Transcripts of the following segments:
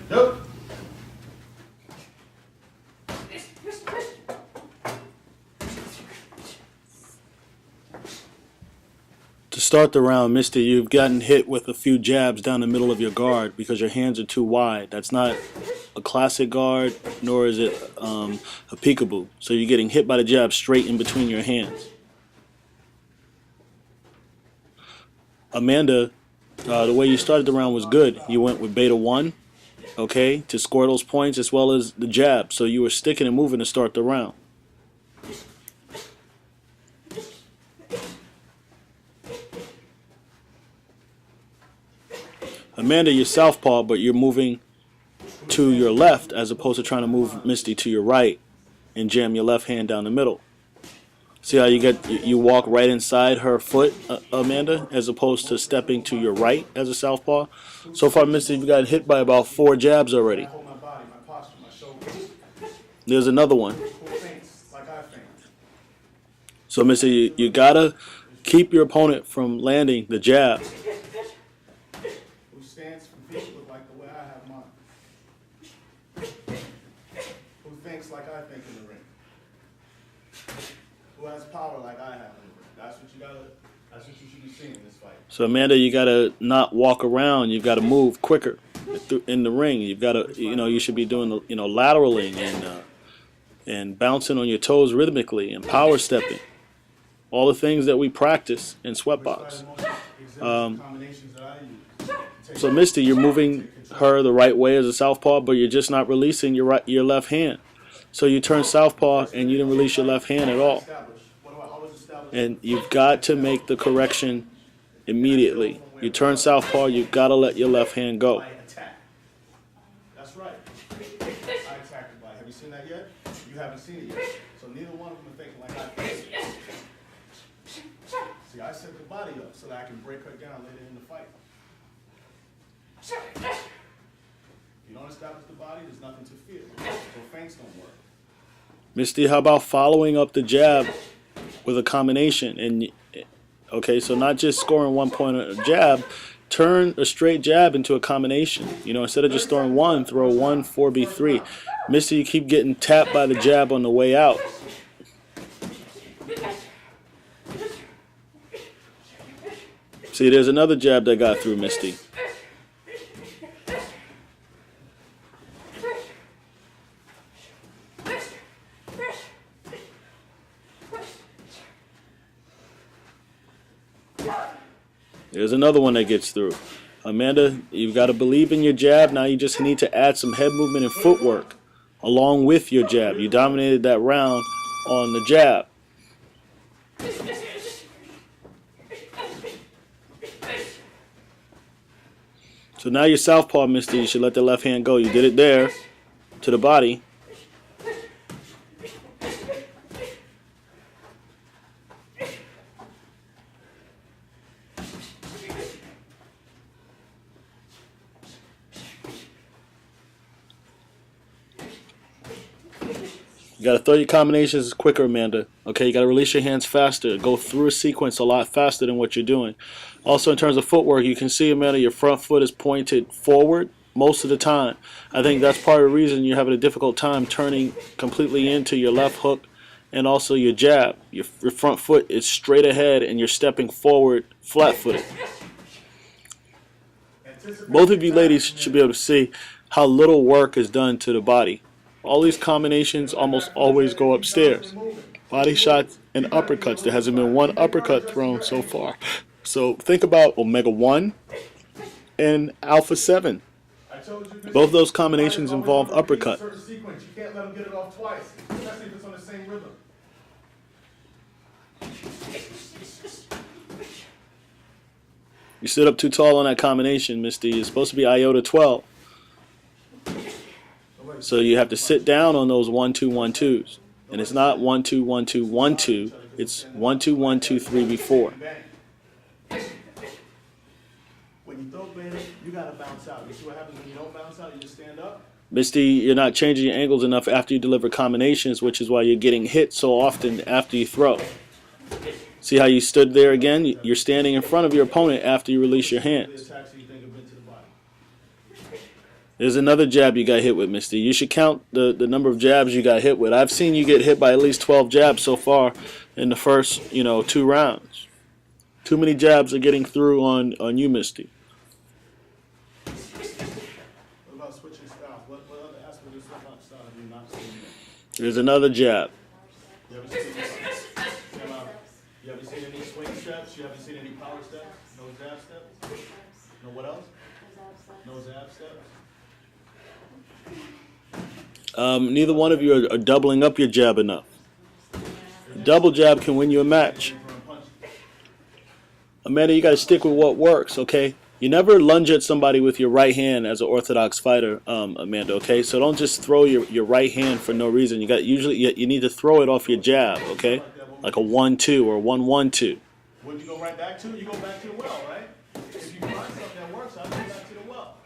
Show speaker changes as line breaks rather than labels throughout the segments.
Nope.
To start the round, Misty, you've gotten hit with a few jabs down the middle of your guard because your hands are too wide. That's not a classic guard, nor is it a peekaboo. So you're getting hit by the jab straight in between your hands. Amanda, the way you started the round was good. You went with beta 1, okay, to score those points as well as the jab. So you were sticking and moving to start the round. Amanda, you're southpaw, but you're moving to your left as opposed to trying to move Misty to your right and jam your left hand down the middle. See how you walk right inside her foot, Amanda, as opposed to stepping to your right as a southpaw. So far, Misty, you've got hit by about 4 jabs already. There's another one. So, Misty, you gotta keep your opponent from landing the jab.
Like I think in the ring. Who has power like I have in the ring. That's what you should be seeing in this fight.
So Amanda, you gotta not walk around. You've got to move quicker in the ring. You've got to, you should be doing, lateraling and bouncing on your toes rhythmically and power stepping. All the things that we practice in Sweatbox. So Misty, you're moving her the right way as a southpaw, but you're just not releasing your left hand. So you turn southpaw and you didn't release your left hand at all. And you've got to make the correction immediately. You turn southpaw, you've got to let your left hand go.
That's right. I attacked the body. Have you seen that yet? You haven't seen it yet. So neither one of them are thinking like I think. See, I set the body up so that I can break her down later in the fight. If you don't establish the body, there's nothing to fear. So feints don't work.
Misty, how about following up the jab with a combination? And okay, so not just scoring 1 point on a jab, turn a straight jab into a combination. Instead of just throwing 1, throw 1 4B3. Misty, you keep getting tapped by the jab on the way out. See, there's another jab that got through Misty. There's another one that gets through. Amanda, you've got to believe in your jab. Now you just need to add some head movement and footwork along with your jab. You dominated that round on the jab. So now you're southpaw, Misty. You should let the left hand go. You did it there to the body. You got to throw your combinations quicker, Amanda. Okay, you got to release your hands faster. Go through a sequence a lot faster than what you're doing. Also, in terms of footwork, you can see, Amanda, your front foot is pointed forward most of the time. I think that's part of the reason you're having a difficult time turning completely into your left hook and also your jab. Your front foot is straight ahead and you're stepping forward flat-footed. Both of you ladies should be able to see how little work is done to the body. All these combinations almost always go upstairs. Body shots and uppercuts. There hasn't been one uppercut thrown so far. So think about Omega 1 and Alpha 7. Both those combinations involve uppercut.
You can't let them get it off twice, especially if it's on the same rhythm.
You stood up too tall on that combination, Misty. It's supposed to be iota 12. So you have to sit down on those 1-2, 1-2s. And it's not 1-2, 1-2, 1-2. It's 1-2, 1-2, 3 before.
When you throw beta, you gotta bounce out. You see what happens when you don't bounce out? You just stand up.
Misty, you're not changing your angles enough after you deliver combinations, which is why you're getting hit so often after you throw. See how you stood there again? You're standing in front of your opponent after you release your hands. There's another jab you got hit with, Misty. You should count the number of jabs you got hit with. I've seen you get hit by at least 12 jabs so far in the first, 2 rounds. Too many jabs are getting through on you, Misty.
What about switching styles? What other aspect of switching style have you not seen yet?
There's another jab.
You haven't seen any swing steps? You haven't seen any power steps? No jab steps? No what else? No jab steps?
Neither one of you are doubling up your jab enough. A double jab can win you a match. Amanda, you got to stick with what works, okay? You never lunge at somebody with your right hand as an orthodox fighter, Amanda, okay? So don't just throw your right hand for no reason. You need to throw it off your jab, okay? Like a 1-2 or a 1-1-2.
What do you go right back to? You go back to the well, right? If you find something that works, I'll go back to the well.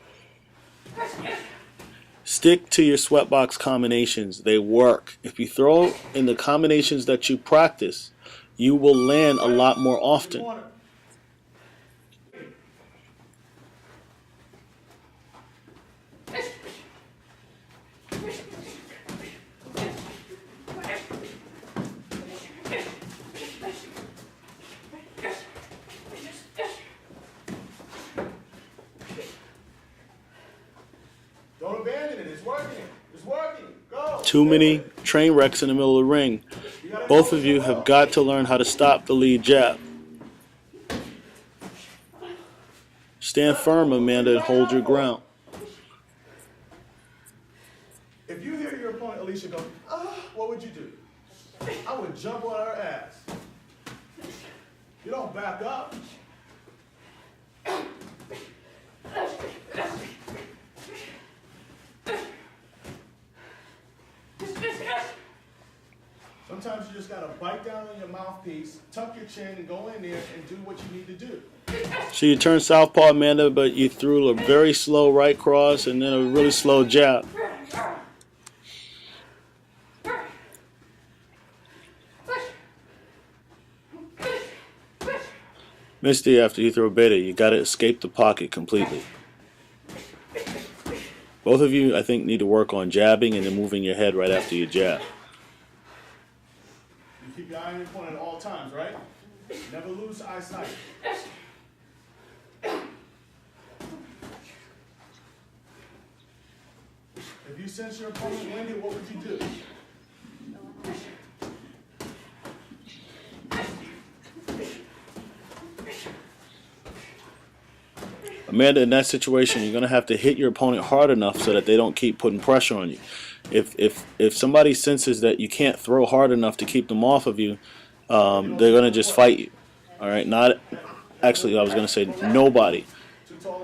Stick to your sweatbox combinations. They work. If you throw in the combinations that you practice, you will land a lot more often.
Don't abandon it. It's working. It's working. Go.
Too many train wrecks in the middle of the ring. Both of you have got to learn how to stop the lead jab. Stand firm, Amanda, and hold your ground.
If you hear your opponent, Alicia, go, what would you do? I would jump on her ass. You don't back up. Sometimes you just got to bite down on your mouthpiece, tuck your chin, and go in there and do what you need to do.
So you turned southpaw, Amanda, but you threw a very slow right cross and then a really slow jab. Misty, after you throw beta, you got to escape the pocket completely. Both of you, I think, need to work on jabbing and then moving your head right after you jab.
You keep your eye on your opponent at all times, right? Never lose eyesight. If you sense your opponent winded, what would you do?
Amanda, in that situation, you're going to have to hit your opponent hard enough so that they don't keep putting pressure on you. If somebody senses that you can't throw hard enough to keep them off of you, they're going to just fight you. All right? Actually, I was going to say nobody.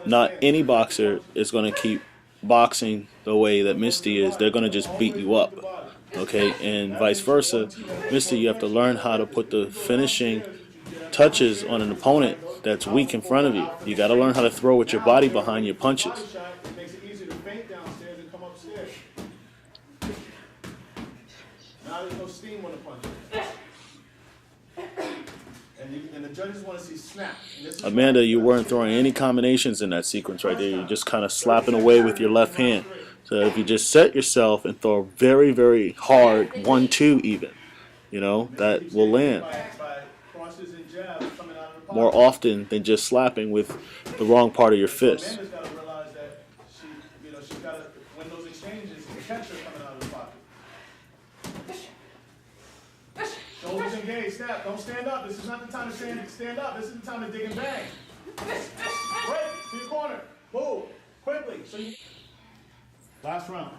Not any boxer is going to keep boxing the way that Misty is. They're going to just beat you up. Okay? And vice versa. Misty, you have to learn how to put the finishing touches on an opponent that's weak in front of you. You got to learn how to throw with your body behind your punches.
It makes it easier to feint downstairs and come upstairs. Now there's no steam on the punch. And the judges want to see snap.
Amanda, you weren't throwing any combinations in that sequence right there. You're just kind of slapping away with your left hand. So if you just set yourself and throw very, very hard, 1-2 even, that will land more often than just slapping with the wrong part of your fist.
Amanda's got to realize that she's got to win those exchanges and catch her coming out of the pocket. Shoulders engaged, snap. Don't stand up. This is not the time to stand up. This is the time to dig and bang. Break to your corner. Move quickly. Last round.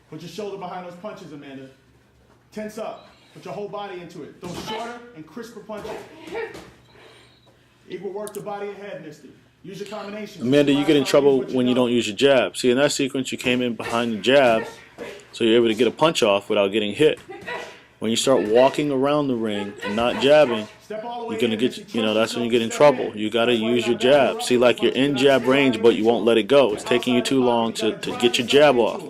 Put your shoulder behind those punches, Amanda. Tense up. Put your whole body into it. Those shorter and crisper punches. Equal work to body and head, Misty. Use your combinations.
Amanda, you get in trouble when you don't use your jab. See, in that sequence, you came in behind the jab, so you're able to get a punch off without getting hit. When you start walking around the ring and not jabbing,
Step all the way
you're gonna
in.
get,
Misty,
that's when you get in
step
trouble. You gotta use your jab. See, like you're in jab range, but you won't let it go. It's taking you too long to get your jab off.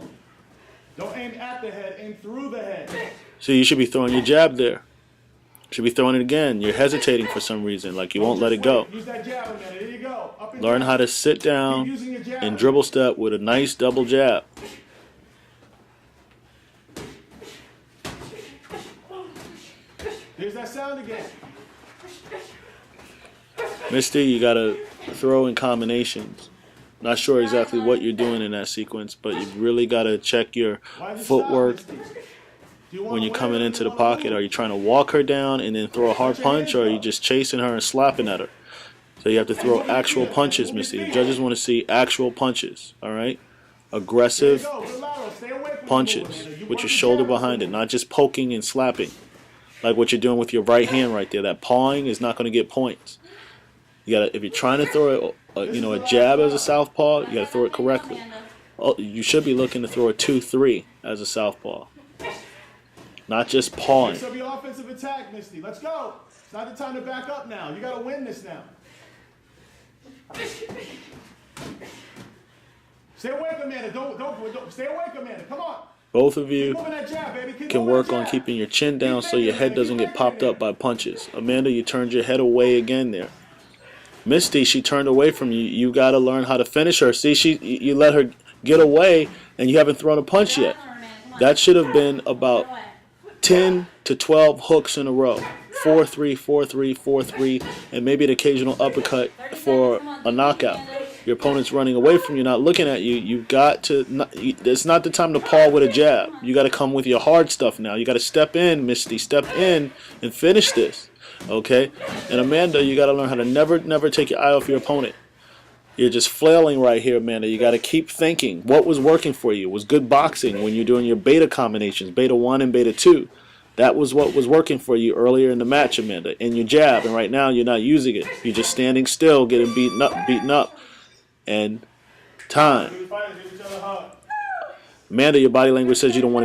Don't aim at the head, aim through the head.
See, you should be throwing your jab there. Should be throwing it again. You're hesitating for some reason, like you won't let it go.
Use that jab a minute. There you go. Up and
Learn
down.
how to sit down
Keep using your jab.
and dribble step with a nice double jab.
There's that sound again.
Misty, you gotta throw in combinations. Not sure exactly what you're doing in that sequence, but you really gotta check your footwork when you're coming into the pocket. Are you trying to walk her down and then throw a hard punch, or are you just chasing her and slapping at her? So you have to throw actual punches, Misty. The judges want to see actual punches, all right? Aggressive punches with your shoulder behind it, not just poking and slapping like what you're doing with your right hand right there. That pawing is not going to get points. You gotta, if you're trying to throw a jab as a southpaw, you gotta throw it correctly. You should be looking to throw a 2-3 as a southpaw, not just pawing.
So your offensive attack, Misty. Let's go. It's not the time to back up now. You gotta win this now. Stay awake, Amanda. Don't stay awake, Amanda. Come on.
Both of you
Keep moving that jab, baby. Keep
can
moving
work
that
on
jab.
keeping your chin down so your head doesn't get popped up by punches. Amanda, you turned your head away again there. Misty, she turned away from you. You got to learn how to finish her. See, you let her get away, and you haven't thrown a punch yet. That should have been about 10 to 12 hooks in a row. 4-3, 4-3, 4-3, and maybe an occasional uppercut for a knockout. Your opponent's running away from you, not looking at you. You've got to. It's not the time to paw with a jab. You got to come with your hard stuff now. You got to step in, Misty. Step in and finish this. Okay? And Amanda, you got to learn how to never take your eye off your opponent. You're just flailing right here, Amanda. You got to keep thinking. What was working for you was good boxing when you're doing your beta combinations, beta 1 and beta 2. That was what was working for you earlier in the match, Amanda. And your jab, and right now you're not using it. You're just standing still, getting beaten up. And time. Amanda, your body language says you don't want to